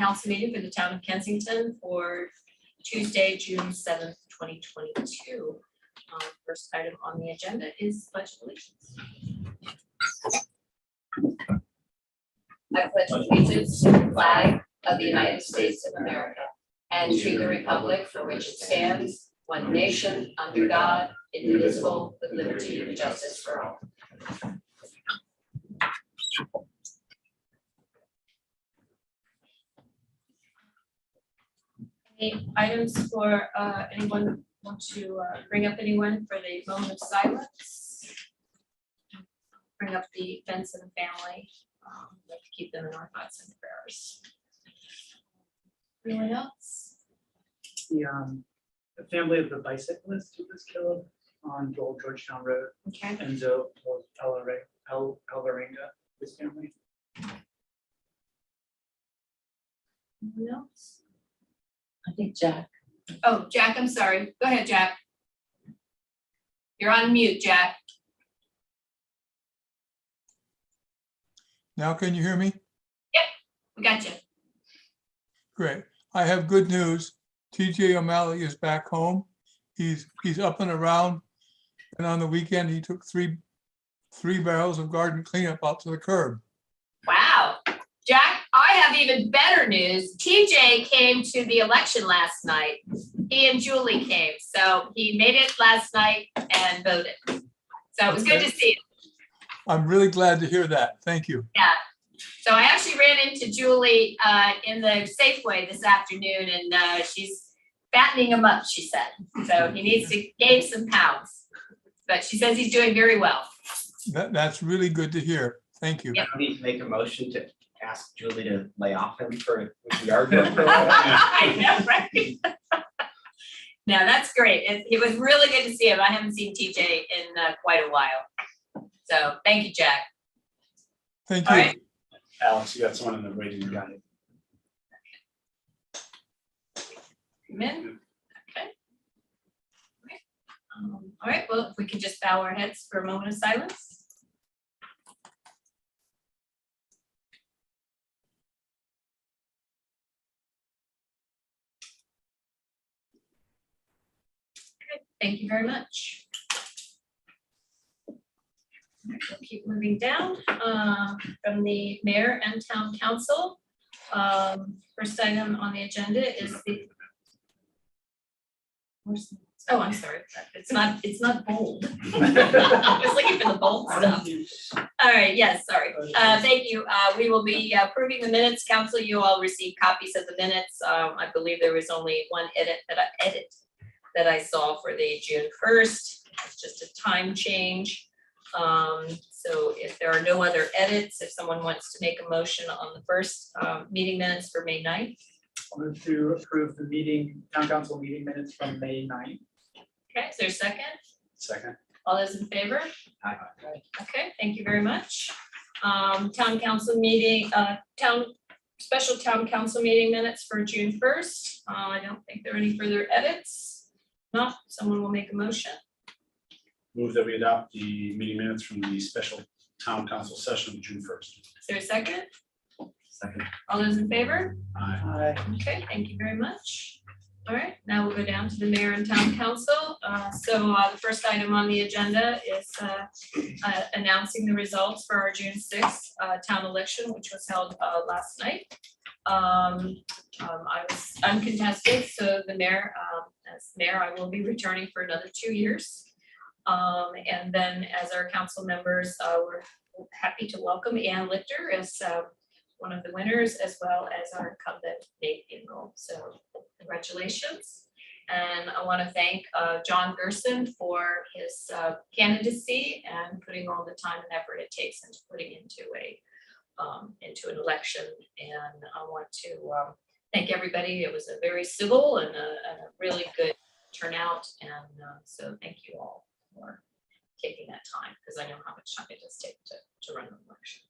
council meeting for the town of Kensington for Tuesday, June 7th, 2022. First item on the agenda is pledge of allegiance. I pledge allegiance to the flag of the United States of America and to the republic for which it stands, one nation, under God, indivisible, with liberty and justice for all. Any items for anyone want to bring up anyone for the moment of silence? Bring up the Fence and family. Like to keep them in our thoughts and prayers. Anyone else? The family of the bicyclist who was killed on Georgetown Road, Okay. Enzo Alvarenga, his family. Anyone else? I think Jack. Oh, Jack, I'm sorry. Go ahead, Jack. You're on mute, Jack. Now can you hear me? We got you. Great. I have good news. TJ O'Malley is back home. He's up and around. And on the weekend, he took three barrels of garden cleanup out to the curb. Wow. Jack, I have even better news. TJ came to the election last night. He and Julie came. So he made it last night and voted. So it was good to see him. I'm really glad to hear that. Thank you. Yeah. So I actually ran into Julie in the Safeway this afternoon, and she's fattening him up, she said. So he needs to gain some pounds. But she says he's doing very well. That's really good to hear. Thank you. Yep. I need to make a motion to ask Julie to lay off him for yard work. I know, right? No, that's great. It was really good to see him. I haven't seen TJ in quite a while. So thank you, Jack. Thank All you. right. Alex, you got someone in the waiting room. Come in. Okay. All right, well, if we could just bow our heads for a moment of silence. Okay, thank you very much. We'll keep moving down from the mayor and town council. First item on the agenda is the. Oh, I'm sorry. It's not bold. I was looking for the bold stuff. All right. Yes. Sorry. Thank you. We will be approving the minutes. Council, you all received copies of the minutes. I believe there was only one edit that I saw for the June 1st. It's just a time change. So if there are no other edits, if someone wants to make a motion on the first meeting minutes for May 9th. I'll move to approve the town council meeting minutes from May 9th. Okay, is there a second? Second. All those in favor? Aye. Okay, thank you very much. Town council meeting, special town council meeting minutes for June 1st. I don't think there are any further edits. Not, someone will make a motion. Move that we adopt the meeting minutes from the special town council session of June 1st. Is there a second? Second. All those in favor? Aye. Okay, thank you very much. All right, now we'll go down to the mayor and town council. The first item on the agenda is announcing the results for our June 6th town election, which was held last night. I was uncontested, so the mayor, as mayor, I will be returning for another 2 years. And then as our council members, we're happy to welcome Ann Lichter as one of the winners, as well as our incumbent Nate Engel. So congratulations. And I want to thank John Gerson for his candidacy and putting all the time and effort it takes into putting into an election. And I want to thank everybody. It was a very civil and a really good turnout. And so thank you all for taking that time, because I know how much time it does take to run an election.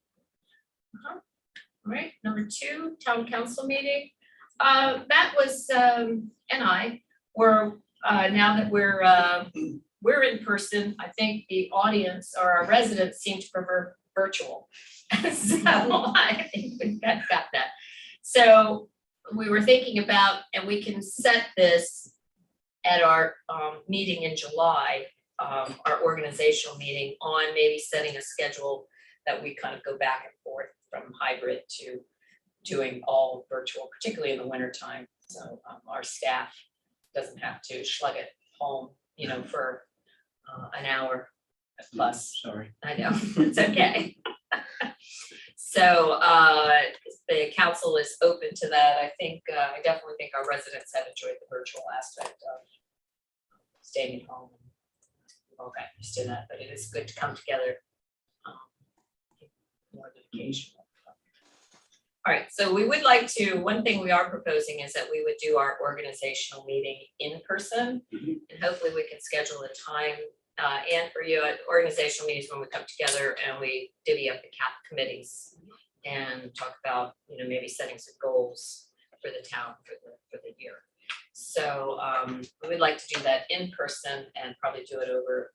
All right, number 2, town council meeting. That was, and I were, now that we're in person, I think the audience or our residents seem to prefer virtual. So I think we got that. So we were thinking about, and we can set this at our meeting in July, our organizational meeting, on maybe setting a schedule that we kind of go back and forth from hybrid to doing all virtual, particularly in the winter time. So our staff doesn't have to schlug it home, you know, for an hour plus. Sorry. I know, it's okay. So the council is open to that. I think, I definitely think our residents have enjoyed the virtual aspect of staying at home. We've all got used to that, but it is good to come together more than occasionally. All right, so we would like to, one thing we are proposing is that we would do our organizational meeting in person. And hopefully we can schedule a time, and for you at organizational meetings when we come together and we divvy up the committees and talk about, you know, maybe setting some goals for the town for the year. So we would like to do that in person and probably do it over,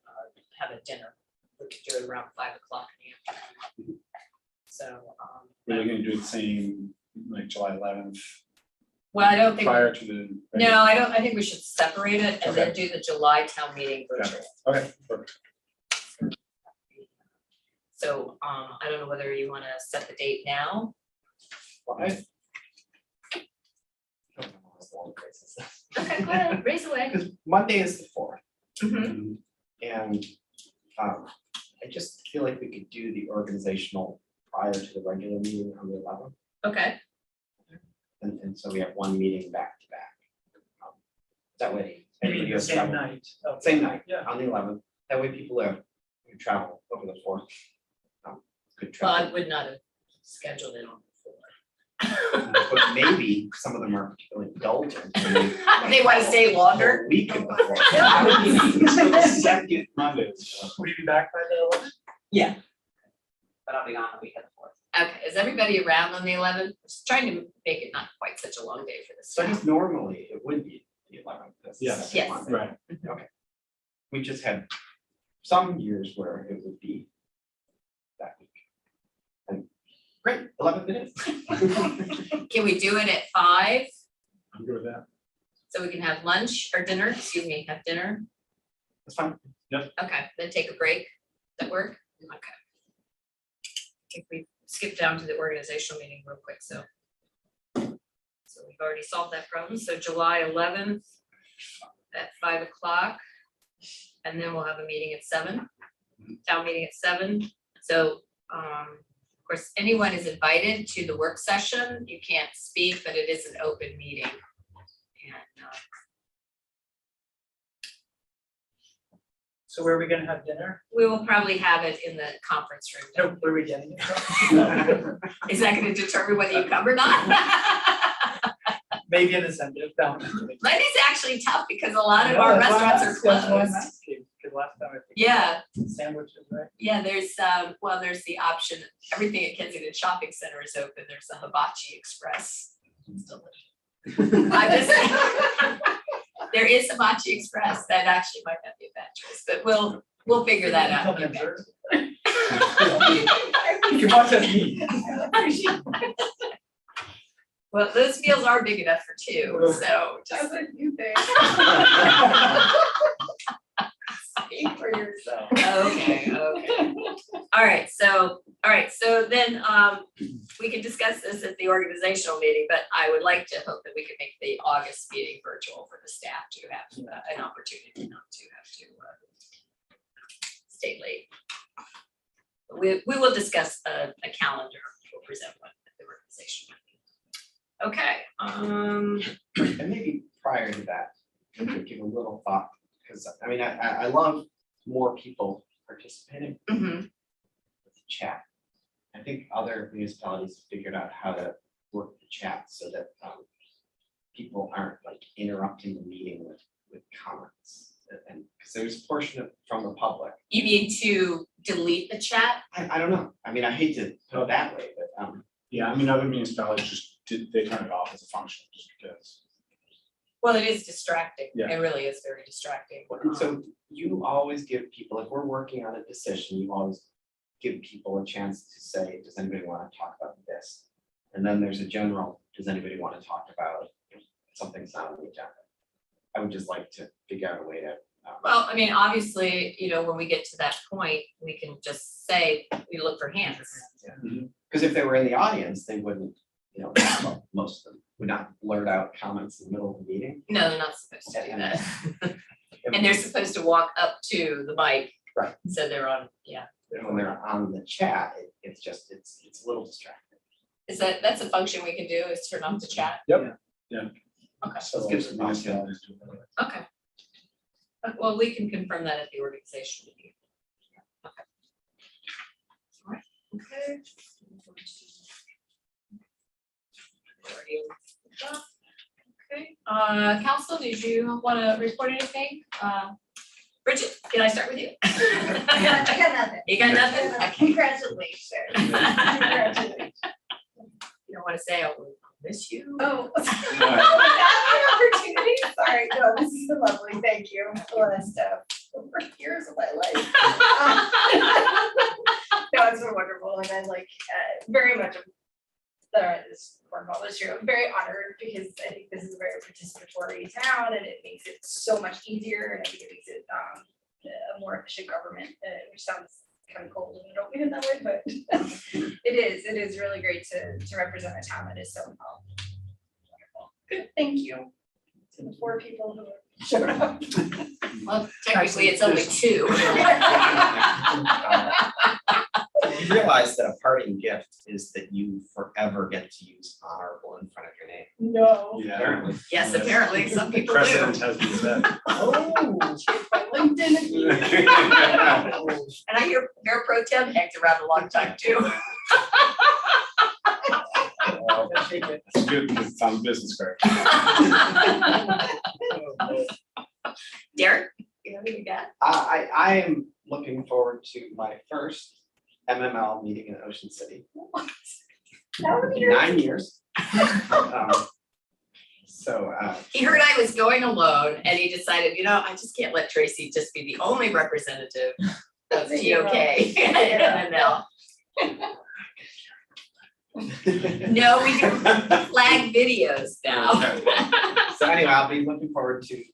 have a dinner. We could do it around 5 o'clock in the afternoon. So. We're gonna do the same, like July 11th, Well, I don't think, prior to the. no, I think we should separate it and then do the July town meeting virtual. Okay, perfect. So I don't know whether you want to set the date now. Well, Okay, go ahead, raise away. Because Monday is the 4th, Mhm. and I just feel like we could do the organizational prior to the regular meeting on the 11th, Okay, and so we have one meeting back to back. That way, You anybody mean the else same travel, night? Oh, same night, Yeah. on the 11th, that way people who travel over the 4th could well, I travel. would not have scheduled it on before. But maybe some of them are particularly indulgent. They want to stay longer? A week before. Second Monday. Would you be back by the 11th? Yeah. But I'll be on the week of the 4th. Okay, is everybody around on the 11th? Just trying to make it not quite such a long day for this. So I guess normally it would be the 11th. that's the Yes. second Yes. Monday. Right. Okay. We just had some years where it would be that week. And great, 11 minutes. Can we do it at 5? I'm good with that. So we can have lunch or dinner, excuse me, have dinner? That's fine. Okay, then take a break. Does that work? Okay. I think we skipped down to the organizational meeting real quick, so. So we've already solved that problem. So July 11th at 5 o'clock. And then we'll have a meeting at 7, town meeting at 7. So, of course, anyone is invited to the work session. You can't speak, but it is an open meeting. And So where are we gonna have dinner? we will probably have it in the conference room. No, where are we getting it from? Is that gonna determine whether you come or not? Maybe an incentive, no. Monday's actually tough because a lot of our restaurants are closed. Because last time I think. Yeah, Sandwiches, right? yeah, there's, well, there's the option, everything at Kensington Shopping Center is open. There's the Hibachi Express. It's delicious. I just, there is Hibachi Express. That actually might not be a bad choice, but we'll figure that out. Come and observe. You can watch us eat. Well, those meals are big enough for 2, so just. you think. Speak for yourself. Okay. All right, so then we can discuss this at the organizational meeting, but I would like to hope that we can make the August meeting virtual for the staff to have an opportunity not to have to stay late. We will discuss a calendar, we'll present one at the organization. Okay, And maybe prior to that, we could give a little thought, because I mean, I love more people participating mhm, with the chat. I think other municipalities have figured out how to work the chat so that people aren't like interrupting the meeting with comments. And because there's a portion of from the public. you need to delete the chat? I don't know. I mean, I hate to put it that way, but Yeah, I mean, other municipalities just they turn it off as a function just because. Well, it is distracting, Yeah. it really is very distracting. so you always give people, if we're working on a decision, you always give people a chance to say, does anybody want to talk about this? And then there's a general, does anybody want to talk about if something's not on the agenda? I would just like to figure out a way to. Well, I mean, obviously, you know, when we get to that point, we can just say, we look for hands. Because if they were in the audience, they wouldn't, you know, well, most of them would not blurt out comments in the middle of the meeting. No, they're not supposed to do that. And they're supposed to walk up to the mic. Right. So they're on, yeah. When they're on the chat, it's just, it's a little distracting. Is that's a function we can do, is turn off the chat? Yep. Yeah. Okay. So Let's give some municipalities do that. Okay. Well, we can confirm that at the organization meeting. Okay. All right, okay. Okay, council, did you want to report anything? Bridget, can I start with you? I got nothing. You got nothing? Okay. Congratulations. Congratulations. You don't want to say, I will miss you? Oh, that opportunity. Sorry, no, this has been lovely. Thank you. A lot of stuff over years of my life. No, it's been wonderful, and I'm like very much this cornball this year. I'm very honored because I think this is a very participatory town, and it makes it so much easier, and I think it makes it a more efficient government, which sounds kind of cold and I don't mean it that way, but it is really great to represent a town that is so involved. Wonderful. Good, thank you to the 4 people who showed up. Well, technically, it's only 2. You realize that a parting gift is that you forever get to use honorable in front of your name. No. Yeah. Apparently. Yes, apparently, some people do. Precedent has been set. Oh, my LinkedIn. And I hear Mayor Pro Tem hangs around a long time too. Well, it's good because it's on business card. Derek, you know who you got? I am looking forward to my first MML meeting in Ocean City. How many In years? 9 years. He heard I was going alone and he decided, you know, I just can't let Tracy just be the only representative of TOK and MML. No, we do flag videos now. So anyway, I'll be looking forward to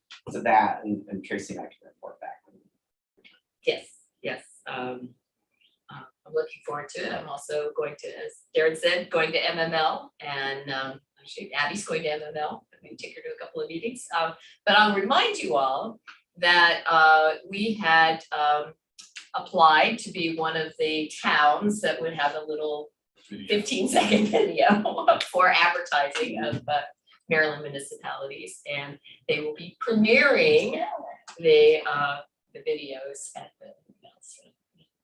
that and Tracy and I can report back. Yes. I'm looking forward to it. I'm also going to, as Darren said, going to MML, and actually Abby's going to MML. I'm going to take her to a couple of meetings. But I'll remind you all that we had applied to be one of the towns that would have a little 15-second video for advertising of Maryland municipalities, and they will be premiering the videos at the.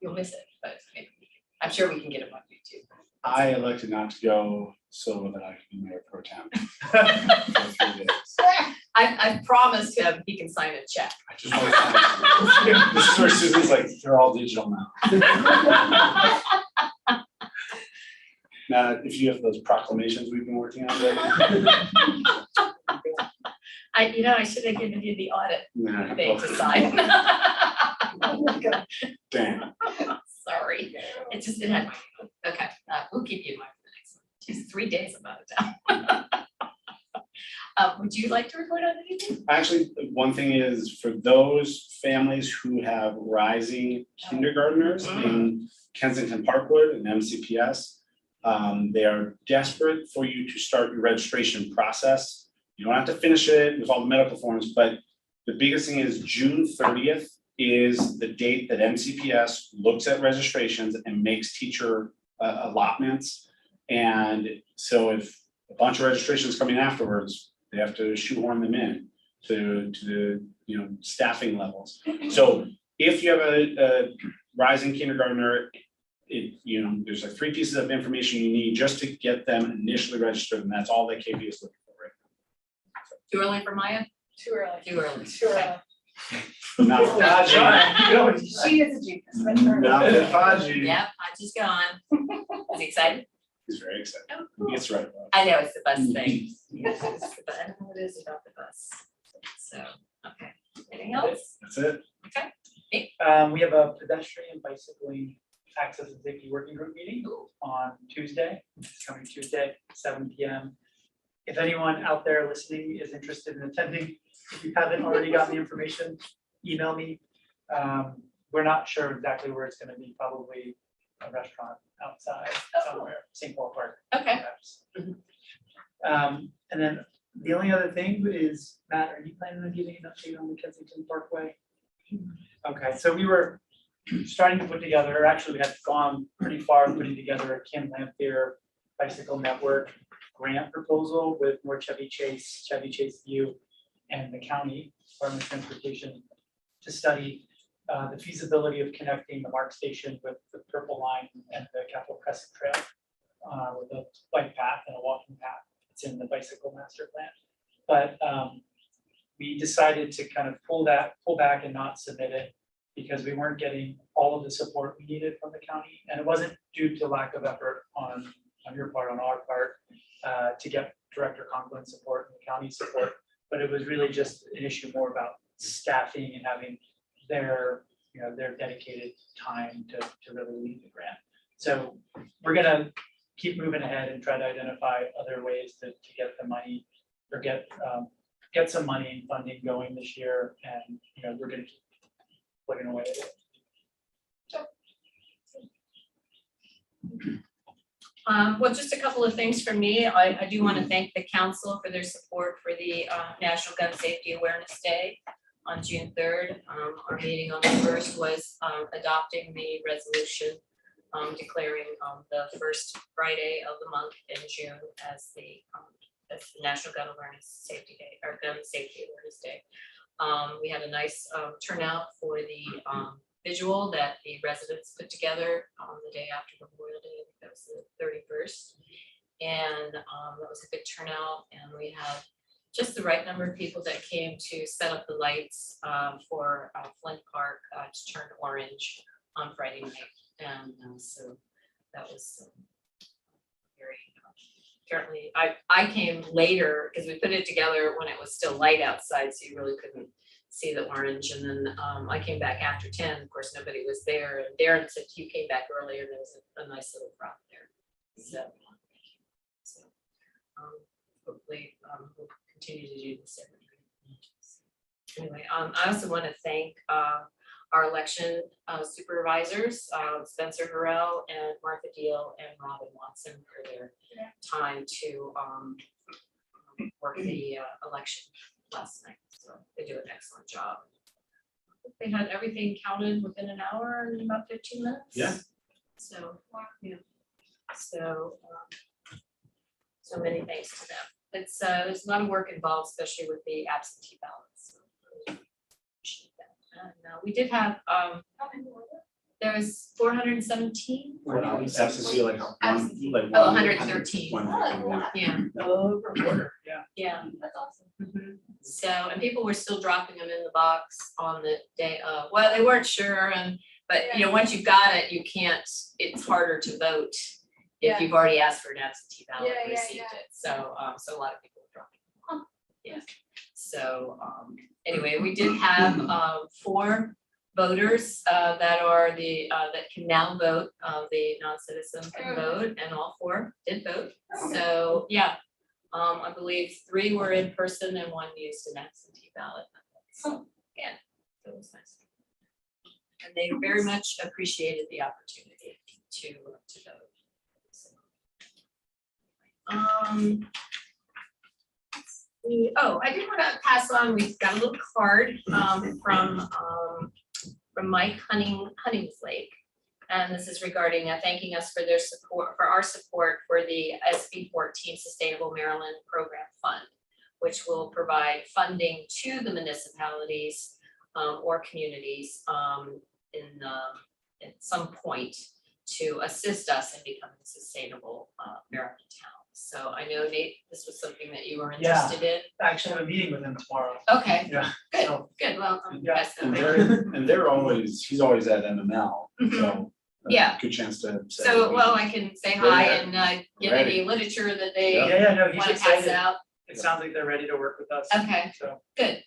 You'll miss it, but I'm sure we can get them on YouTube. I elected not to go so that I can be mayor pro tem. For 3 days. I've promised him he can sign a check. I just want to. This is where Susan's like, they're all digital now. Now, if you have those proclamations we've been working on lately. I should have given you the audit Nah, thing to sign. damn. Sorry, it had, okay, we'll keep you in mind for the next one. Just 3 days I'm out of town. Would you like to report on anything? Actually, one thing is for those families who have rising kindergartners in Kensington Parkwood and MCPS, they are desperate for you to start your registration process. You don't have to finish it with all the medical forms, but the biggest thing is June 30th is the date that MCPS looks at registrations and makes teacher allotments. And so if a bunch of registrations coming afterwards, they have to shoehorn them in to the staffing levels. So if you have a rising kindergartner, there's like 3 pieces of information you need just to get them initially registered, and that's all that KP is looking for right now. Too early for Maya? Too early. Too early. Too early. Not She is a genius, but her. Faji. Yep, Haji's gone. Is he excited? He's very excited. Oh, He cool. gets right. I know, it's the bus thing. Yes, it's the bus. I don't know what it is about the bus. So, okay. Anything else? That's it. Okay. We have a pedestrian bicycling Access and Safety Working Group meeting on Tuesday, this coming Tuesday, 7 p.m. If anyone out there listening is interested in attending, if you haven't already gotten the information, email me. We're not sure exactly where it's gonna be, probably a restaurant outside somewhere, St. Paul Park. Okay. perhaps. And then the only other thing is, Matt, are you planning on giving an update on the Kensington Parkway? Okay, so we were starting to put together, or actually we had gone pretty far in putting together a Kim Lamphere Bicycle Network grant proposal with North Chevy Chase View, and the county Department of Transportation to study the feasibility of connecting the MARC station with the Purple Line and the Capitol Crescent Trail with a bike path and a walking path. It's in the bicycle master plan. But we decided to kind of pull back and not submit it because we weren't getting all of the support we needed from the county. And it wasn't due to lack of effort on your part, on our part, to get Director Conklin support and the county support. But it was really just an issue more about staffing and having their dedicated time to really lead the grant. So we're gonna keep moving ahead and try to identify other ways to get the money or get some money and funding going this year, and we're gonna keep plugging away at it. Well, just a couple of things from me. I do want to thank the council for their support for the National Gun Safety Awareness Day on June 3rd. Our meeting on the 1st was adopting the resolution declaring the first Friday of the month in June as the National Gun Awareness Safety Day, or Gun Safety Awareness Day. We had a nice turnout for the visual that the residents put together on the day after Memorial Day. I think that was the 31st. And that was a good turnout, and we had just the right number of people that came to set up the lights for Flint Park to turn orange on Friday night. And so that was very, apparently, I came later because we put it together when it was still light outside, so you really couldn't see the orange. And then I came back after 10, of course, nobody was there. And Darren said you came back earlier, and there was a nice little crowd there. So hopefully we'll continue to do this every year. Anyway, I also want to thank our election supervisors, Spencer Harrell and Martha Deal and Robin Watson, for their time to work the election last night. So they do an excellent job. They had everything counted within an hour and about 15 minutes. Yeah. So yeah. So so many thanks to them. It's there's a lot of work involved, especially with the absentee ballots. So really appreciate that. And we did have there was 417. Absentee, like one. 113. Yeah. Per quarter, yeah. Yeah. That's awesome. Mm-hmm. So, and people were still dropping them in the box on the day of, well, they weren't sure, but once you've got it, you can't, it's harder to vote if you've already asked for an absentee ballot and received it. So, so a lot of people were dropping them. Yeah. So, anyway, we did have 4 voters that are that can now vote. The non-citizen can vote, and all 4 did vote. So, yeah. I believe 3 were in person and 1 used an absentee ballot. So again, it was nice. And they very much appreciated the opportunity to vote. So, I did want to pass on, we've got a little card from Mike Huntingslake. And this is regarding thanking us for their support, for our support for the SB 14 Sustainable Maryland Program Fund, which will provide funding to the municipalities or communities at some point to assist us in becoming a sustainable Maryland town. So I know, Nate, this was something that you were interested in. Actually, I'm meeting with him tomorrow. Okay, Yeah. good, So, good. Well, Yeah, And they're always, he's always at MML, so. Yeah. Good chance to. say So, we- well, I can say hi Yeah. and get any literature that they no, he's want to pass excited. out. It sounds like they're ready to work with us. Okay. So, Good.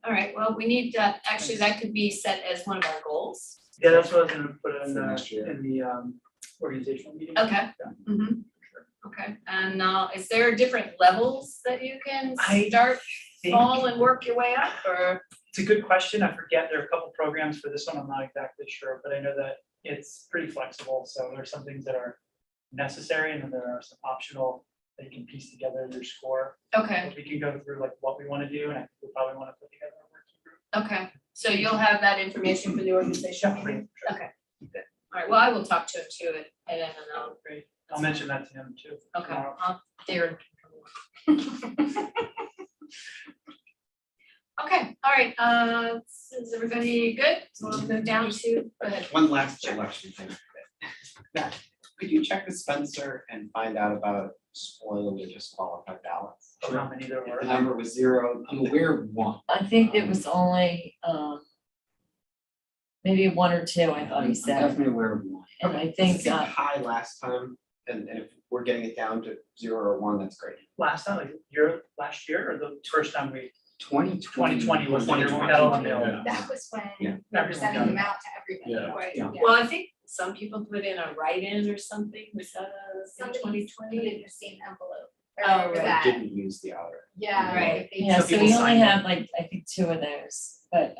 All right. Well, we need that. Actually, that could be set as one of our goals. Yeah, that's what I was gonna put in For next year. the organizational meeting. Okay. Mhm. Okay, and is there different levels that you can I start think- small and work your way up, or? It's a good question. I forget, there are a couple programs for this one. I'm not exactly sure, but I know that it's pretty flexible. So there are some things that are necessary and then there are some optional that you can piece together your score. Okay, We can go through like what we want to do and I think we probably want to put together a working group. okay, so you'll have that information for the organization meeting? Okay, good. All right, well, I will talk to him too, and then I'll. Great. I'll mention that to him too. Okay, tomorrow. Darren. can come along. Okay, all right, is everybody good? So we'll go down to, go ahead. One last election thing. Matt, could you check with Spencer and find out about spoiled or disqualified ballots? Or how many there If were. the number was 0, I'm aware of one. I think it was only, maybe 1 or 2, I thought I'm he said, definitely aware of one. and I it think, seemed high last time, and if we're getting it down to 0 or 1, that's great. Last time, like last year or the first time we, 2020 was when we got all the mail. Yeah. That was when Yeah. we were Everyone sending got them it. out to everybody, Yeah. right? Yeah. Well, I think some people put in a write-in or something, was that Somebody twenty put twenty? in the same envelope. Oh, I remember right. that. Didn't use the other. Yeah. Right. they- yeah, So so people we only signed it. have like, I think 2 of those, but,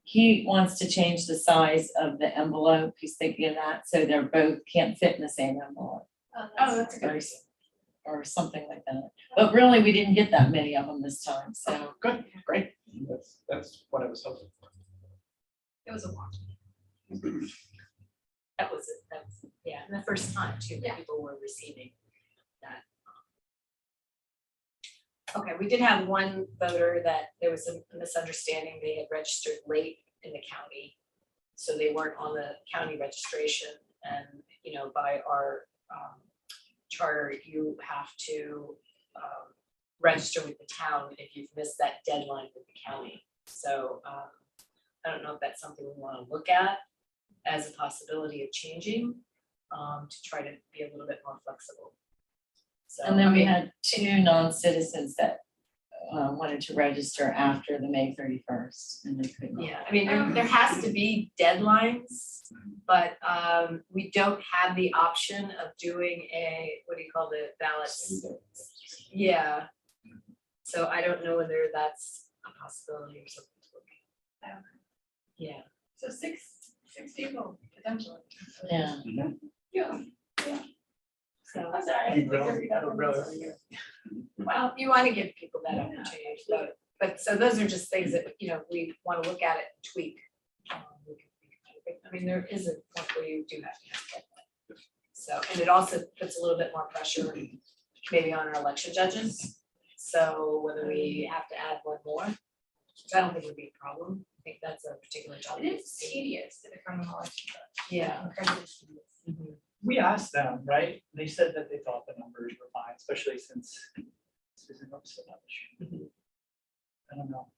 he wants to change the size of the envelope, he's thinking of that, so they're both can't fit in the same envelope. Oh, that's Or or something like that, but really, we didn't get that many of them this time, so. Good, great. That's what I was hoping for. It was a lot. That was it, yeah, and the first time too, that Yeah. people were receiving that. Okay, we did have one voter that there was a misunderstanding, they had registered late in the county. So they weren't on the county registration and, you know, by our charter, you have to register with the town if you've missed that deadline with the county. So I don't know if that's something we wanna look at as a possibility of changing, to try to be a little bit more flexible. So, And then I we mean, had 2 non-citizens that, wanted to register after the May 31st, and they couldn't. yeah, I mean, there has to be deadlines, but we don't have the option of doing what do you call the ballots? Yeah. So I don't know whether that's a possibility or something to look at. Yeah. So six people potentially. Yeah. Yeah. So, I'm sorry. well, you want to give people that opportunity, but so those are just things that, you know, we want to look at it and tweak. I mean, there is a point where you do have to have that. So, and it also puts a little bit more pressure maybe on our election judges. So whether we have to add one more, which I don't think would be a problem. I think that's a particular job. It is tedious to become a election judge. Yeah. Incredibly tedious. Mhm. We asked them, right? They said that they thought the numbers were fine, especially since Susan knows so much. Mhm. I don't know.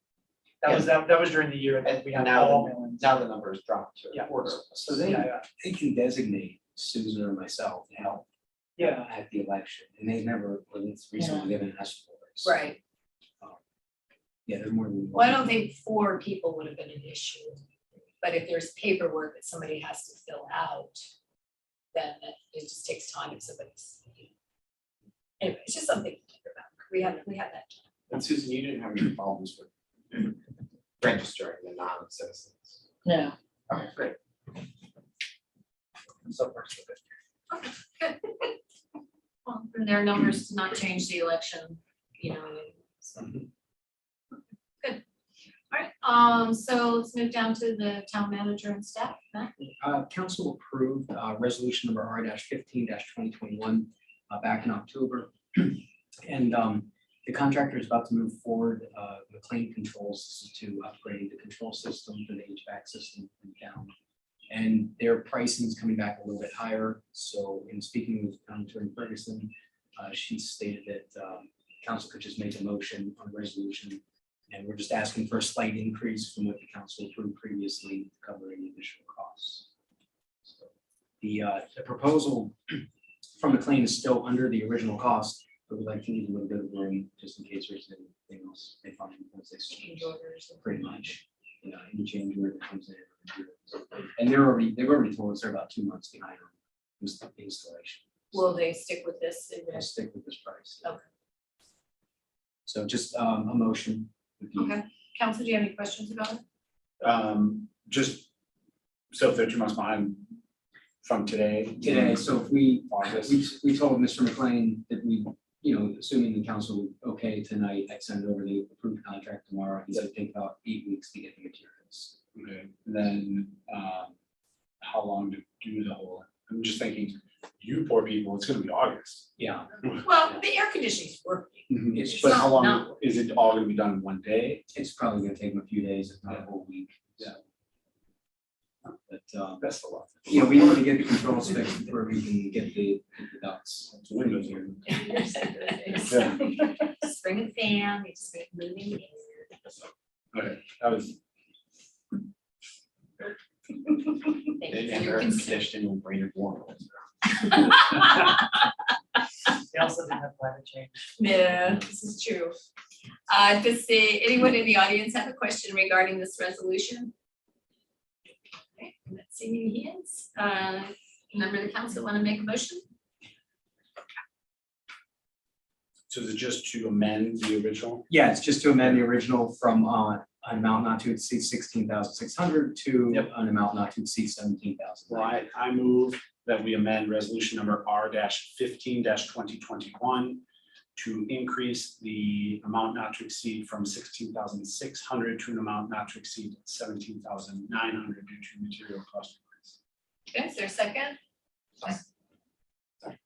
That was during the year that we had And now all the- mailings. Now the number is dropped to Yeah. a quarter. So they, Yeah, yeah. they can designate Susan or myself to help Yeah, at the election, and they never, when it's recently given us for it. So, Right. Yeah, they're more than. Well, I don't think 4 people would have been an issue, but if there's paperwork that somebody has to fill out, then it just takes time if somebody's. Anyway, it's just something to think about. We have that. And Susan, you didn't have any problems with registering the non-citizens. No, Okay, great. so far so good. Well, and their numbers to not change the election, you know, so. Good. All right, so let's move down to the town manager and staff. Matt? Council approved resolution number R-15-2021 back in October. And the contractor is about to move forward. McLean Controls, this is to upgrade the control system for the HVAC system in town. And their pricing is coming back a little bit higher. So in speaking with Attorney Ferguson, she stated that council could just make a motion on the resolution. And we're just asking for a slight increase from what the council approved previously, to cover any additional costs. So the proposal from McLean is still under the original cost, but we'd like to leave a little bit of room just in case there's anything else they find once they Change change. orders. Pretty much, any change order that comes in. And they've already told us they're about 2 months behind on the installation. Will they stick with this? They'll stick with this price. Okay. So just a motion would be. Okay, council, do you have any questions about it? Just, so if they're 2 months behind from today. Today, so if we August. we told Mr. McLean that we, assuming the council would okay tonight, I'd send over the approved contract tomorrow. He said take about 8 weeks to get the materials. Okay, then, how long to do the whole, I'm just thinking, you poor people, it's gonna be August. Yeah. Well, the air conditioning is working. It's, But how long, not- is it all gonna be done in one day? it's probably gonna take them a few days, if not a whole week. Yeah. But, Best of luck. we want to get the controls fixed before we can get the ducts. It's Windows here. Just bring a fan, you just make moving Okay, that was, air. And air conditioning will bring it warm. They also didn't have climate change. Yeah, this is true. Does anyone in the audience have a question regarding this resolution? Okay, I'm not seeing any hands. Member of the council want to make a motion? so is it just to amend the original? Yeah, it's just to amend the original from an amount not to exceed 16,600 to Yep. an amount not to exceed 17,000. Right, I move that we amend resolution number R-15 2021 to increase the amount not to exceed from 16,600 to an amount not to exceed 17,900 due to material cost increase. Okay, is there a second?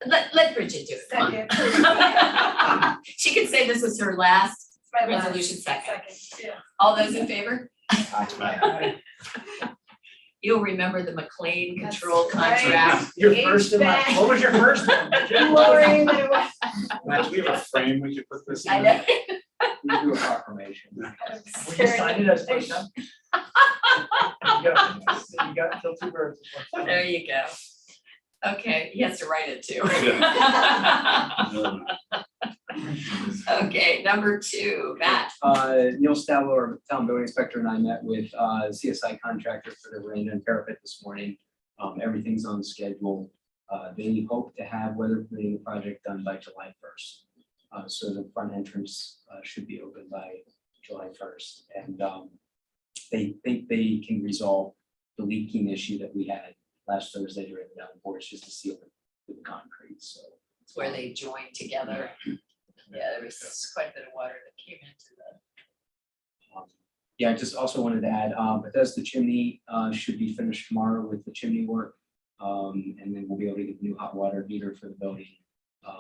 Let Bridget do it. Come on. Second. She can say this was her last My last resolution second. Yeah. All those in favor? Aye. You'll remember the McLean That's control right. contract. Your first and last, HVAC. what was your first one? Lowering that it was. Matt, do we have a frame we could put this in? I know. We do a proclamation. We just signed it as first time. You got to kill two birds with one stone. There you go. Okay, he has to write it too. Okay, number 2, Matt. Neil Stallo, our town building inspector, and I met with CSI contractor for the veranda and parapet this morning. Everything's on schedule. They hope to have weather permitting the project done by July 1st. So the front entrance should be open by July 1st. And they think they can resolve the leaking issue that we had last Thursday during the downpours, just to seal it with concrete, so. It's where they joined together. Yeah, there was quite a bit of water that came into the. Yeah, I just also wanted to add, Bethesda chimney should be finished tomorrow with the chimney work. And then we'll be able to get the new hot water heater for the building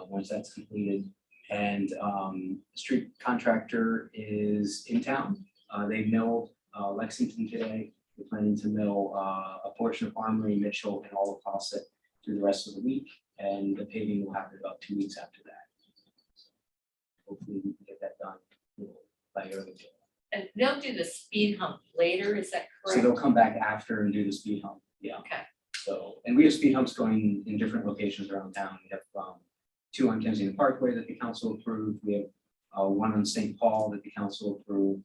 once that's completed. And the street contractor is in town. They milled Lexington today. We're planning to mill a portion of Armory, Mitchell, and all of Fawcett through the rest of the week. And the paving will happen about 2 weeks after that. Hopefully we can get that done by early July. And they'll do the speed hump later, is that So correct? they'll come back after and do the speed hump, yeah. Okay, So, and we have speed humps going in different locations around town. We have 2 on Kensington Parkway that the council approved. We have 1 on St. Paul that the council approved.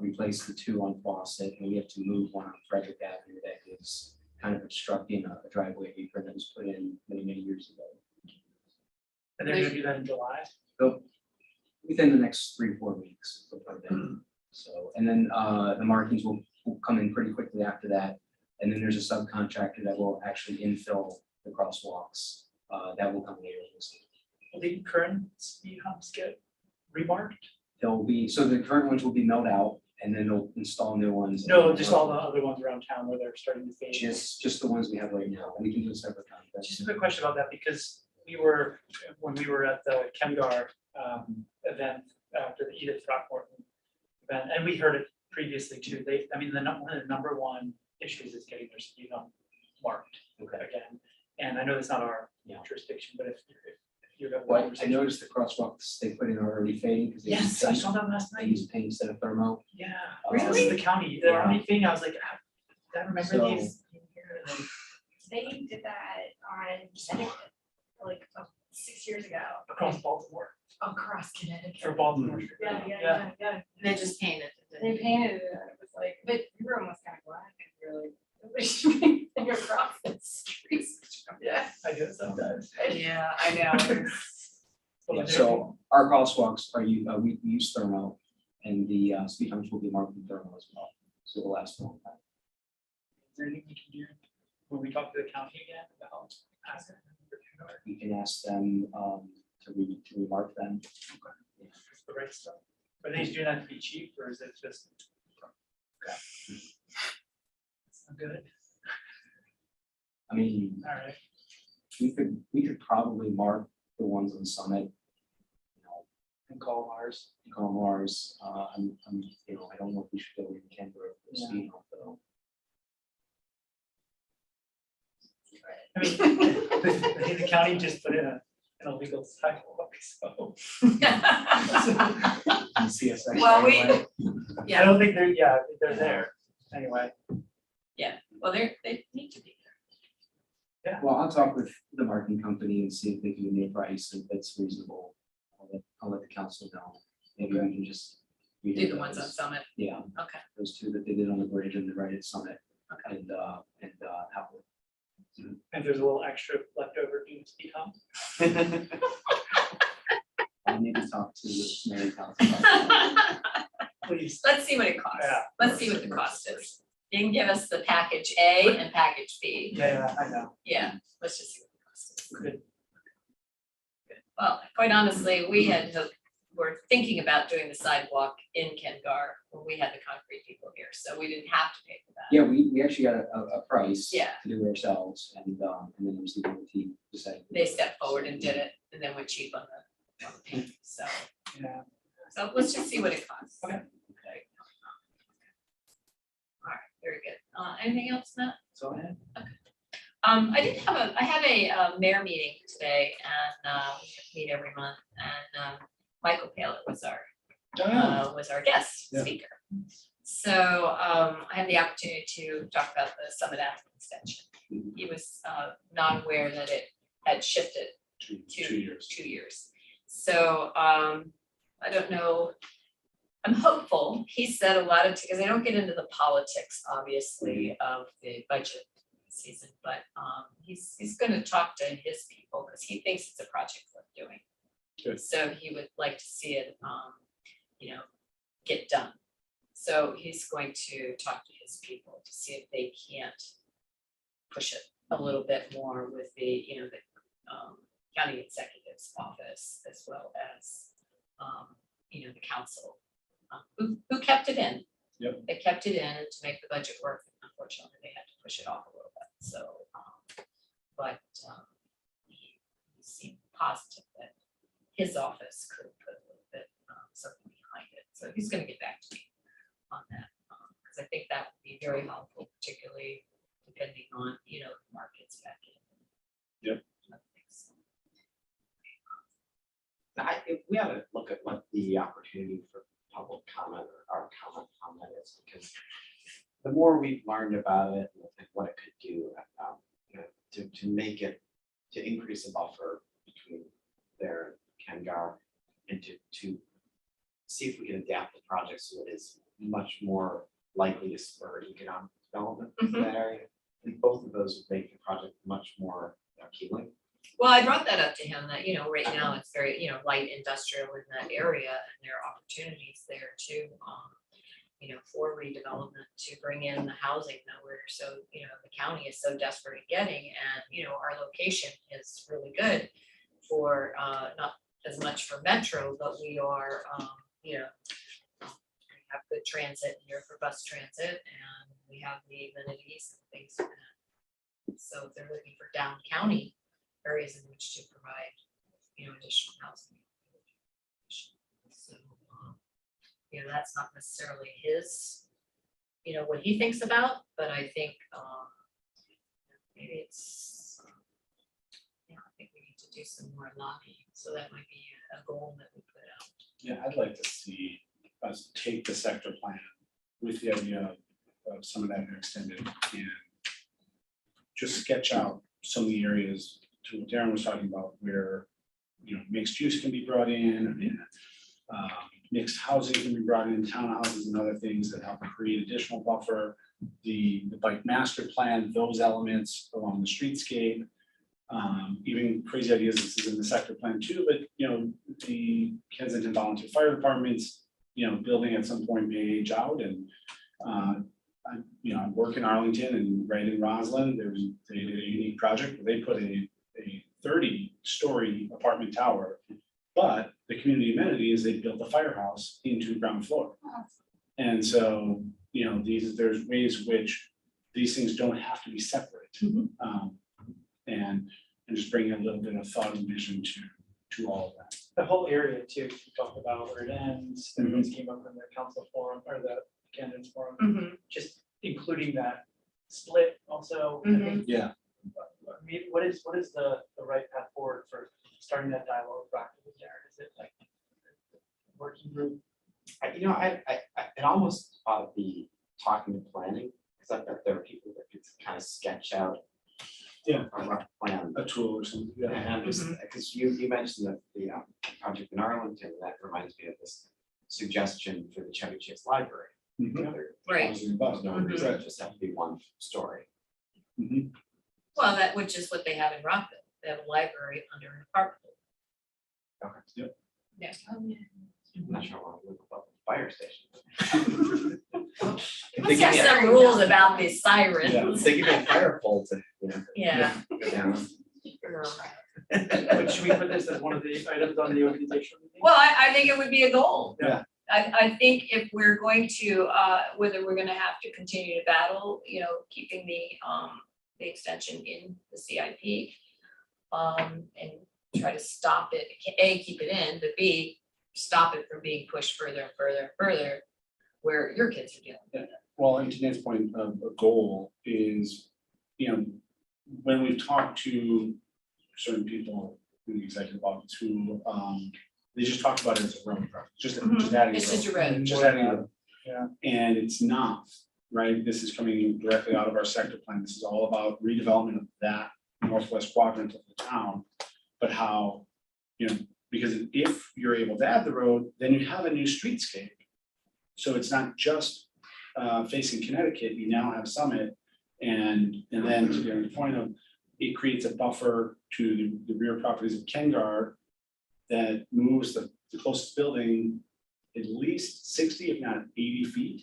Replaced the 2 on Fawcett, and we have to move 1 on Frederick Avenue that is kind of obstructing a driveway apron that was put in many, many years ago. And they're gonna do that in July. So within the next 3 or 4 weeks. They'll put it in. So, and then the markings will come in pretty quickly after that. And then there's a subcontractor that will actually infill the crosswalks. That will come later this week. Will the current speed humps get remarked? They'll be, so the current ones will be milled out and then they'll install new ones. No, just all the other ones around town where they're starting to fade. Just the ones we have right now. We can do a separate contract. Just a quick question about that, because when we were at the Chemgar event after the Edith Throckmorton event, and we heard it previously too, one of the number 1 issues is getting their speed hump marked Okay. again. And I know that's not our Yeah. jurisdiction, but if you have. Well, I noticed the crosswalks they put in are already fading because they use Yes, I paint. saw that last They night. use paint instead of thermo. Yeah. Really? This is the county, the Yeah. Army thing, I was like, I remember So- these. in here, and then- They did that on, I think, like 6 years ago. Across Baltimore, Across Connecticut. for Baltimore. Yeah. they just painted it. They painted it, and it was like, but we were almost kind of black, really. We should be thinking across the streets. Yeah, I do it sometimes. Yeah, I know. Well, So our crosswalks are, we use thermal, and the speed humps will be marked in thermal as well, so it'll last a long time. Is there anything we can do? Will we talk to the county again about asking them for kindergarten? We can ask them to remark them. It's the right stuff. Are they doing that to be cheap, or is it just? It's not good. I mean, All right. we could probably mark the ones on Summit. You know, And call ours. call them ours. I don't know if we should go in Canberra for Yeah. speed hump though. I mean, the county just put in an illegal sidewalk, so. CSX Well, right away. I don't think they're, I think they're there, anyway. Well, they need to be there. Well, I'll talk with the marketing company and see if they can give me a price if it's reasonable. I'll let the council know. Maybe we can just. Do the ones on Summit. Yeah, Okay. those two that they did on the bridge and the right at Summit Okay. and Apple. And there's a little extra leftover due to speed hump. I'll maybe talk to the mayor and council about that. Please. Let's see what it costs. Yeah. Let's see what the cost is. You can give us the package A and package B. Yeah, I know. Yeah, let's just see what the cost is. Good. Well, quite honestly, we're thinking about doing the sidewalk in Kengar when we had the concrete people here, so we didn't have to pay for that. Yeah, we actually got a price. Yeah. To do it ourselves and then MMCTV decided. They stepped forward and did it, and then went cheap on the paint, so Yeah. let's just see what it costs. Okay. Okay. All right, very good. Anything else, Matt? So I had. I had a mayor meeting today, and we meet every month, and Michael Pallet was our guest Yeah. speaker. So I had the opportunity to talk about the Summit Avenue extension. He was not aware that it had shifted 2 years. 2 years. So I don't know. I'm hopeful. He said a lot of, because I don't get into the politics, obviously, of the budget season, but he's gonna talk to his people because he thinks it's a project worth doing. Good. So he would like to see it, get done. So he's going to talk to his people to see if they can't push it a little bit more with the, county executive's office as well as, the council, who kept it in. Yep. They kept it in to make the budget work. Unfortunately, they had to push it off a little bit. So, he seemed positive that his office could put a little bit something behind it. So he's going to get back to me on that because I think that would be very helpful, particularly depending on the markets back in. Yep. If we ought to look at what the opportunity for public comment or our comment on that is, because the more we've learned about it and what it could do, to make it, to increase the buffer between there and Kengar, and to see if we can adapt the project so it is much more likely to spur economic development in that area. I think both of those would make the project much more appealing. Well, I brought that up to him that, right now it's very, light industrial in that area and there are opportunities there too. For redevelopment to bring in the housing that we're so, the county is so desperate at getting and, our location is really good for, not as much for Metro, but we are, we have good transit here for bus transit and we have the amenities and things like that. So if they're looking for down county areas in which to provide, additional housing. So, that's not necessarily his, what he thinks about, but I think, maybe it's, I think we need to do some more lobbying, so that might be a goal that we put out. Yeah, I'd like to see us take the sector plan with the idea of some of that extended and just sketch out some of the areas to what Darren was talking about where, mixed use can be brought in and mixed housing can be brought in, townhouses and other things that help create additional buffer. The bike master plan, those elements along the streetscape. Even crazy ideas, this is in the sector plan too, but you know, the Kensington Volunteer Fire Department's, you know, building at some point may age out and I work in Arlington and right in Roslyn, they did a unique project where they put a 30-story apartment tower. But the community amenity is they built a firehouse into the ground floor. And so, you know, there's ways which these things don't have to be separate. And just bringing a little bit of thought and vision to all of that. The whole area too, we talked about where it ends, and this came up in the council forum or the candidates forum, just including that split also. I think, Yeah. I mean, what is the right path forward for starting that dialogue practically there? Is it like working group? It almost ought to be talking to planning, because I bet there are people that could kind of sketch out Yeah. a rough plan. A tool or something. And I'm just, because you mentioned that the project in Arlington, that reminds me of this suggestion for the Chevy Chase Library. The other Right. housing above, no, it doesn't just have to be one story. Well, which is what they have in Rockville. They have a library under an apartment. Okay. Yep. Yeah. I'm not sure I want to live above the fire station. You must have some rules about the sirens. They give me a fire pole to, you know. Yeah. Go down. But should we put this as one of the items on the organization meeting? Well, I think it would be a goal. Yeah. I think if we're going to, whether we're gonna have to continue to battle, you know, keeping the extension in the CIP. And try to stop it, A, keep it in, but B, stop it from being pushed further and further and further where your kids are dealing with it. Well, and to Nan's point, a goal is, you know, when we've talked to certain people in the executive office who, they just talked about it as a road project, just adding. It's just a road. Just adding a road. Yeah. And it's not, right? This is coming directly out of our sector plan. This is all about redevelopment of that northwest quadrant of the town. But how, you know, because if you're able to add the road, then you have a new streetscape. So it's not just facing Connecticut, you now have Summit. And then to the point of, it creates a buffer to the rear properties of Kengar that moves the closest building at least 60, if not 80 feet.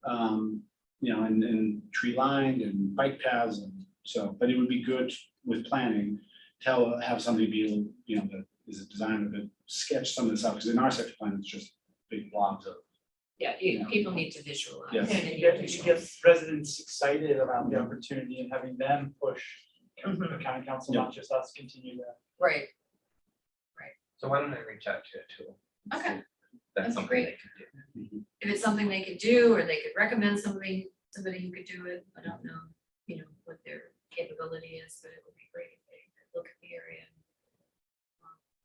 You know, and tree lined and bike paths, and so, but it would be good with planning to have somebody be able, you know, that is a designer that sketch some of this out, because in our sector plan, it's just big blobs of. Yeah, people need to visualize. Yes. and And they you need to get visualize. residents excited about the opportunity and having them push the county council, Yeah. not just us, continue that. Right, So why don't I reach out to it too? okay. That's That'd be something great. they can do. If it's something they could do, or they could recommend somebody who could do it, I don't know, you know, what their capability is, but it would be great if they could look at the area.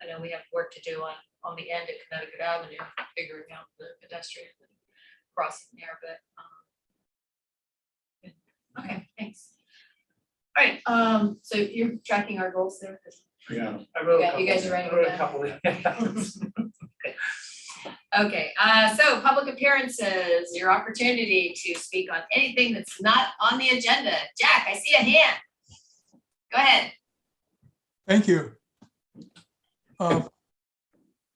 I know we have work to do on the end at Connecticut Avenue, figuring out the pedestrian crossing there, but, yeah. Okay, thanks. All right, so you're tracking our goals there? Yeah. I wrote a Yeah, couple. you guys are writing I wrote it a couple. Okay, so public appearances, your opportunity to speak on anything that's not on the agenda. Jack, I see a hand. Go ahead. Thank you.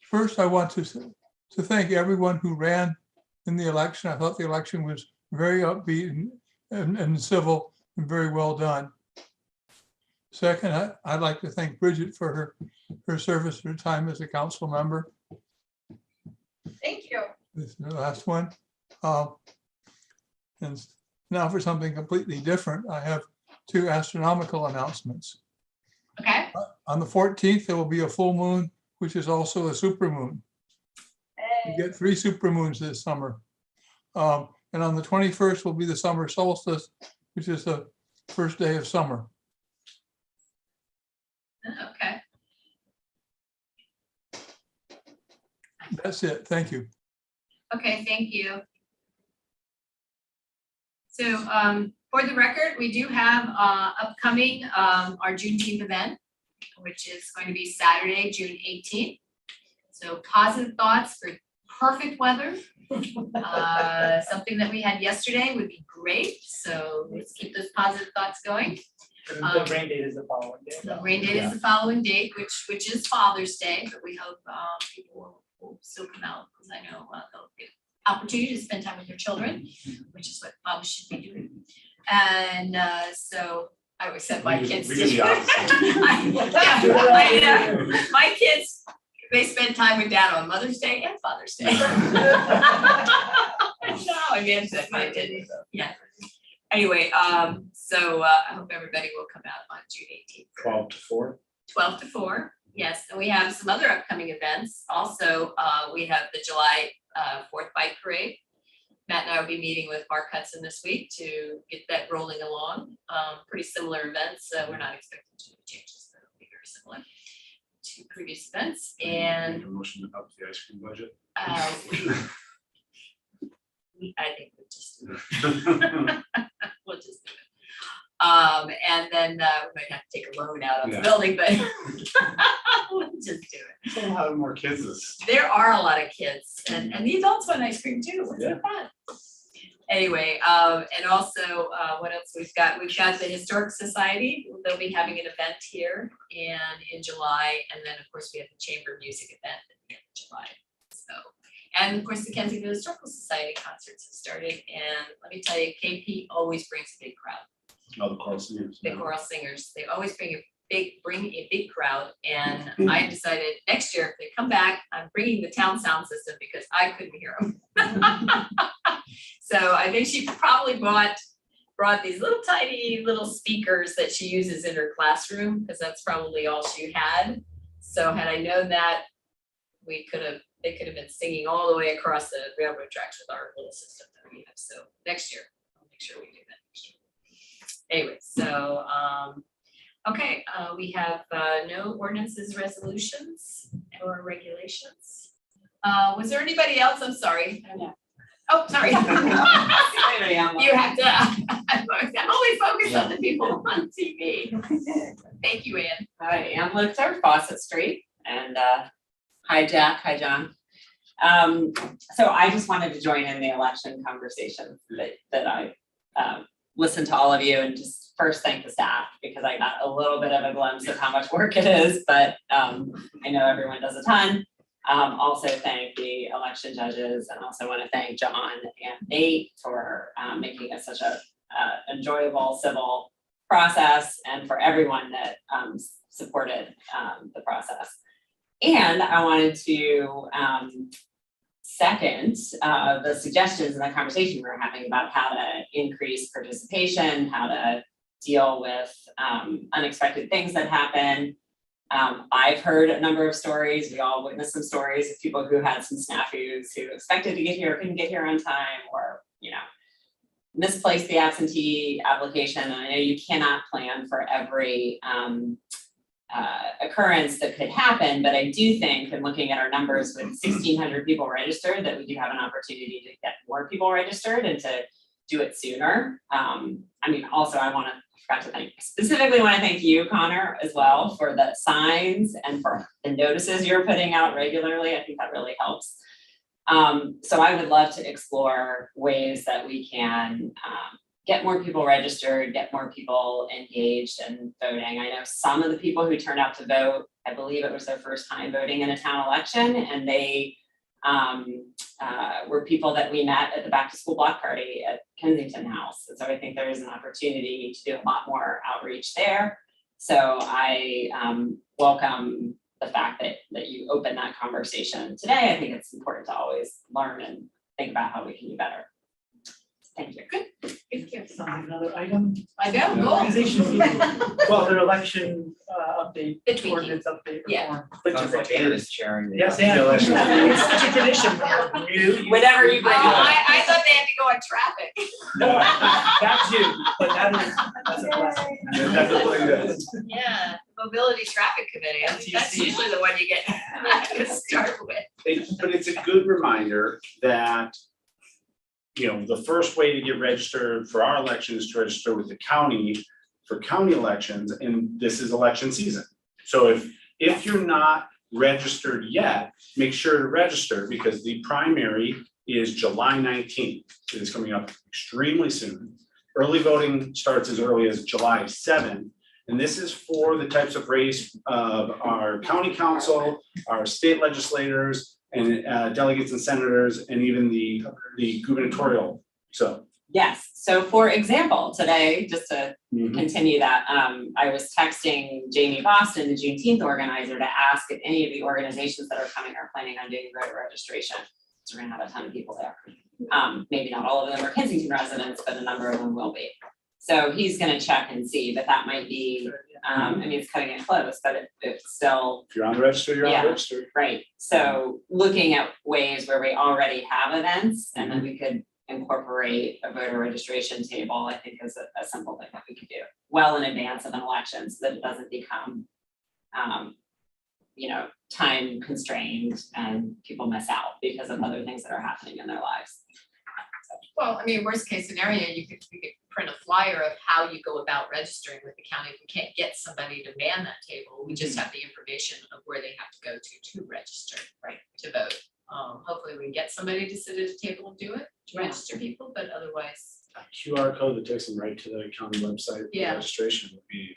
First, I want to thank everyone who ran in the election. I thought the election was very upbeat and civil and very well done. Second, I'd like to thank Bridget for her service, her time as a council member. Thank you. This is the last one. And now for something completely different, I have two astronomical announcements. Okay. On the 14th, there will be a full moon, which is also a supermoon. We get 3 supermoons this summer. And on the 21st will be the summer solstice, which is the first day of summer. Okay. That's it. Thank you. Okay, thank you. So for the record, we do have upcoming our Juneteenth event, which is going to be Saturday, June 18th. So positive thoughts for perfect weather. Something that we had yesterday would be great, so let's keep those positive thoughts going. The rain date is the following day. The rain date is the following date, which is Father's Day, but we hope people will still come out, because I know they'll get opportunity to spend time with their children, which is what moms should be doing. And so I always said my kids. We do the opposite. My kids, they spend time with dad on Mother's Day and Father's Day. No, I mean, I did, yeah. Anyway, so I hope everybody will come out on June 18th. 12 to 4. 12 to 4, yes, and we have some other upcoming events. Also, we have the July 4th Bike Parade. Matt and I will be meeting with Mark Hudson this week to get that rolling along. Pretty similar events. We're not expecting too many changes, but it'll be very similar to previous events. And Motion to up the ice cream budget. I think we'll just do it. We'll just do it. And then we might have to take a loan out on the building, but we'll just do it. We'll have more kids this. There are a lot of kids, and the adults want ice cream too. What's Yeah. with that? Anyway, and also what else we've got? We've got the Historic Society. They'll be having an event here in July, and then of course we have the Chamber Music event at the end of July. So, and of course the Kensington Historical Society concerts have started, and let me tell you, KP always brings a big crowd. Oh, the choral singers. The choral singers, they always bring a big crowd, and I decided next year if they come back, I'm bringing the town sound system because I couldn't hear them. So I think she probably brought these little tiny little speakers that she uses in her classroom, because that's probably all she had. So had I known that, they could have been singing all the way across the railroad tracks with our little system that we have. So next year, I'll make sure we do that next year. Anyway, so okay, we have no ordinances, resolutions, or regulations. Was there anybody else? I'm sorry. Oh, sorry. You have to, I'm only focused on the people on TV. Thank you, Ann. Hi, Ann Lichter, Fawcett Street, and hi Jack, hi John. So I just wanted to join in the election conversation that I listened to all of you, and just first thank the staff, because I got a little bit of a glimpse of how much work it is, but I know everyone does a ton. Also thank the election judges, and also want to thank John and Nate for making it such a enjoyable civil process, and for everyone that supported the process. And I wanted to second the suggestions in the conversation we were having about how to increase participation, how to deal with unexpected things that happen. I've heard a number of stories. We all witnessed some stories of people who had some snafus, who expected to get here, couldn't get here on time, or, misplaced the absentee application. And I know you cannot plan for every occurrence that could happen, but I do think, and looking at our numbers with 1,600 people registered, that we do have an opportunity to get more people registered and to do it sooner. Also I specifically want to thank you, Connor, as well, for the signs and for the notices you're putting out regularly. I think that really helps. So I would love to explore ways that we can get more people registered, get more people engaged in voting. I know some of the people who turned out to vote, I believe it was their first time voting in a town election, and they were people that we met at the back to school block party at Kensington House. And so I think there is an opportunity to do a lot more outreach there. So I welcome the fact that you open that conversation today. I think it's important to always learn and think about how we can do better. Thank you. Good. Thank you. Another item. I know. Cool. Organization meeting. Well, their election update, The tweaking. ordinance update. Yeah. reform, which Sounds is like Ann is chairing the. Yes, Ann. election. It's such a tradition. Whatever you bring up. I thought they had to go on traffic. No, that too, but that's a blessing. That's a blessing. Yeah, mobility traffic committee. I think that's MTC. usually the one you get to start with. But it's a good reminder that, the first way to get registered for our election is to register with the county for county elections, and this is election season. So if you're not registered yet, make sure to register because the primary is July 19th. It is coming up extremely soon. Early voting starts as early as July 7th. And this is for the types of race of our county council, our state legislators, and delegates and senators, and even the gubernatorial. So. Yes, so for example, today, just to continue that, I was texting Jamie Boston, the Juneteenth organizer, to ask if any of the organizations that are coming are planning on doing voter registration. So we're gonna have a ton of people there. Maybe not all of them are Kensington residents, but a number of them will be. So he's gonna check and see, but that might be, I mean, it's cutting it close, but it's still, If you're on the register, you're on Yeah. the register. right. So looking at ways where we already have events and then we could incorporate a voter registration table, I think is a simple thing that we could do well in advance of an election so that it doesn't become, time constrained and people miss out because of other things that are happening in their lives. Well, I mean, worst case scenario, we could print a flyer of how you go about registering with the county. If we can't get somebody to man that table, we just have the information of where they have to go to register, right, to vote. Hopefully we can get somebody to sit at a table and do it, to Yeah. register people, but otherwise. A QR code that takes them right to the county website. for Yeah. Registration would be,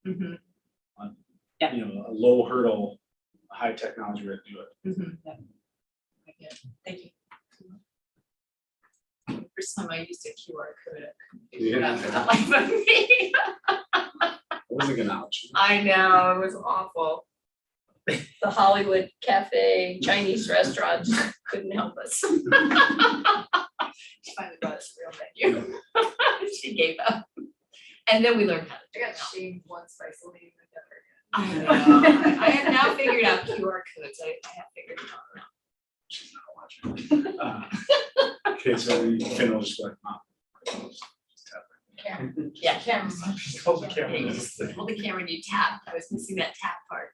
Mhm, a low hurdle, high technology way to do it. mhm. Yeah. Thank you. First time I used a QR code, I couldn't Yeah. figure it out for the life of me. I wasn't gonna option. I know, it was awful. The Hollywood Cafe Chinese restaurant just couldn't help us. She finally brought us a real menu. She gave up. And then we learned how to do I got it. shamed once by somebody with that. I know. I have now figured out QR codes. I have figured it out now. She's not watching. Okay, so Finn will just like, Mom. Yeah. Camera. Hold the Yeah, camera. you just hold the camera and you tap. I was missing that tap part.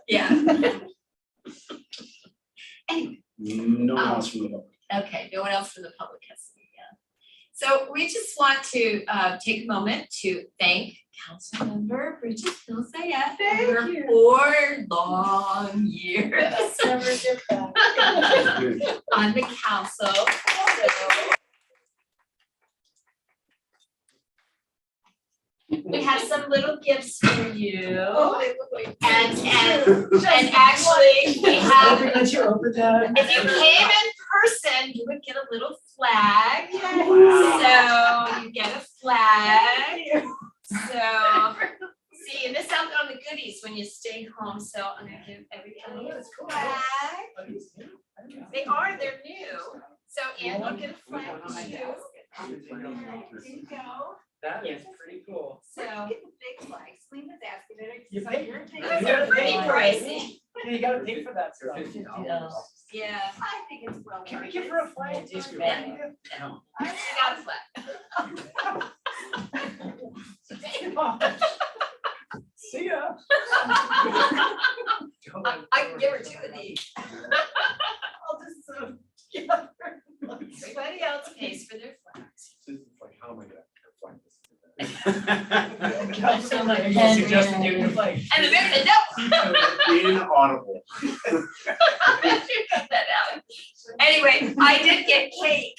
Yeah. Anyway, No one else from the public. okay, no one else from the public has seen yet. So we just want to take a moment to thank Councilmember Bridget Hills-Ayette for her 4 long years Never get back. on the council. So we have some little gifts for you. Oh, they look like. And actually, we have, Let you open that. if you came in person, you would get a little flag. Wow. So you get a flag. So, see, you miss out on the goodies when you stay home, so I'm gonna give everybody a flag. They're new. So Ann will get a flag too. There you go. That is pretty cool. So. Big flags, Lena's asking it. You It's pay- on your thing. Those are pretty pricey. Yeah, you gotta pay for that stuff. Yeah. I think it's well. Can we give her a flag? You got a flag. See ya. I can give her 2 of these. I'll just sort of give her. Everybody else pays for their flags. How am I gonna find this? You suggested doing the flag. And the bear said, no. Inaudible. Cut that out. Anyway, I did get cake.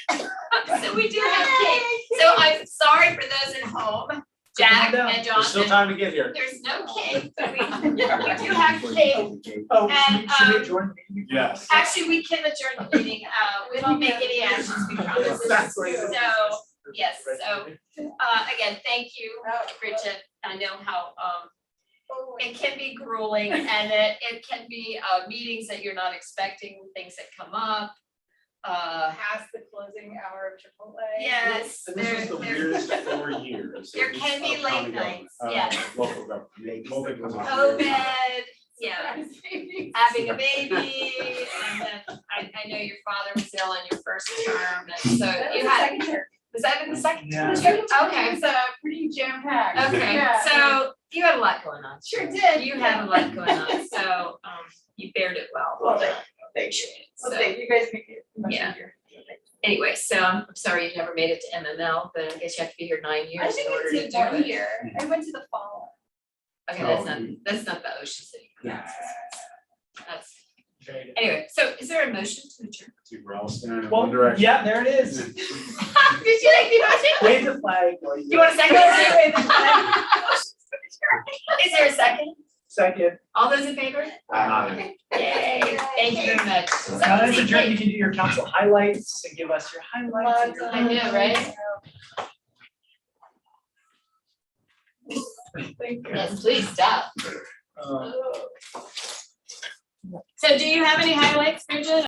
So we do have cake. So I'm sorry for those at home, Jack and There's still Jonathan. time to get here. There's no cake, but we do have cake. Oh, And, should we adjourn the meeting? Yes. Actually, we can adjourn the meeting. We won't make any actions, we promise. Exactly. So, yes, so, again, thank you, Bridget. I know how, it can be grueling and it can be, meetings that you're not expecting, things that come up. Past the closing hour of Chipotle. Yes, And this was the weirdest 4 years. there can be of late county nights, government, yes. Local government. COVID was a- COVID, yeah, having a baby, and then I know your father was ill in your first term, and so you had, was that in the second term? Yeah. The second term Okay. was pretty jam packed. Okay, Yeah. so you had a lot going on. Sure did. You had a lot going on, so, you bared it well. Well, thank you. Well, So, thank you guys make it much Yeah. easier. anyway, so I'm sorry you never made it to MML, but I guess you have to be here 9 I years in think order to it's do in 1 it. year. I went to the fall. Okay, that's not the Ocean City. Yeah. That's, Very good. anyway, so is there a motion to adjourn? We're all staring in Well, one direction. yeah, there it is. Did you like the motion? Wave the flag. while You want a second? Wait, wait, wait. Is there a second? Second. All those in favor? Aye. Yay, thank you very much. Now that it's adjourned, you can do your council highlights and give us your highlights. and your- I know, right? Yes, please stop. Uh, So do you have any highlights, Bridget?